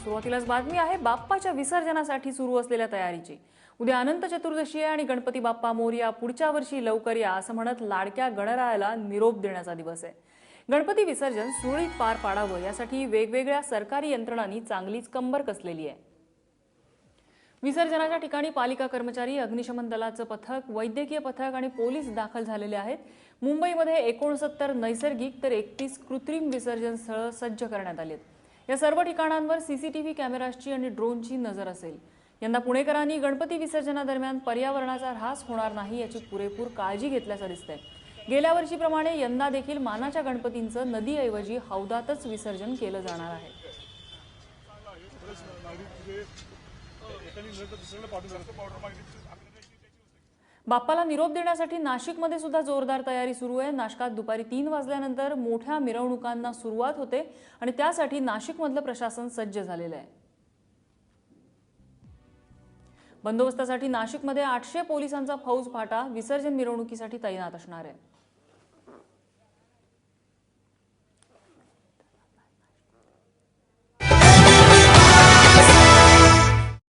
सुरुवातीलाच बातमी आहे बाप्पाच्या विसर्जनासाठी सुरू असलेल्या तयारीची। उद्या अनंत चतुर्दशी आहे आणि गणपती बाप्पा मोरया पुढच्या वर्षी लवकर या असं म्हणत लाडक्या गणरायाला निरोप देण्याचा दिवस आहे। गणपती विसर्जन सुरळीत पार पाडावं यासाठी वेगवेगळ्या सरकारी यंत्रणांनी चांगलीच कंबर कसलेली आहे। विसर्जनाच्या ठिकाणी पालिका कर्मचारी, अग्निशमन दलाचं पथक, वैद्यकीय पथक आणि पोलीस दाखल झालेले आहेत। मुंबईमध्ये 69 नैसर्गिक तर 31 कृत्रिम विसर्जन स्थळ सज्ज करण्यात आलेत। या सर्व ठिकाणांवर सीसीटीव्ही कॅमेराची आणि ड्रोनची नजर असेल। यंदा पुणेकरांनी गणपती विसर्जनादरम्यान पर्यावरणाचा ऱ्हास होणार नाही याची पुरेपूर काळजी घेतल्याचं दिसतंय। गेल्या वर्षीप्रमाणे यंदा देखील मानाच्या गणपतींचं नदीऐवजी हौदातच विसर्जन केलं जाणार आहे। बाप्पाला निरोप देण्यासाठी नाशिकमध्ये सुद्धा जोरदार तयारी सुरू आहे। नाशिकात दुपारी 3 वाजल्यानंतर मोठ्या मिरवणुकांना सुरुवात होते आणि त्यासाठी नाशिकमधलं प्रशासन सज्ज झालेलं आहे। बंदोबस्तासाठी नाशिकमध्ये 800 पोलिसांचा फौज फाटा विसर्जन मिरवणुकीसाठी तैनात असणार आहे।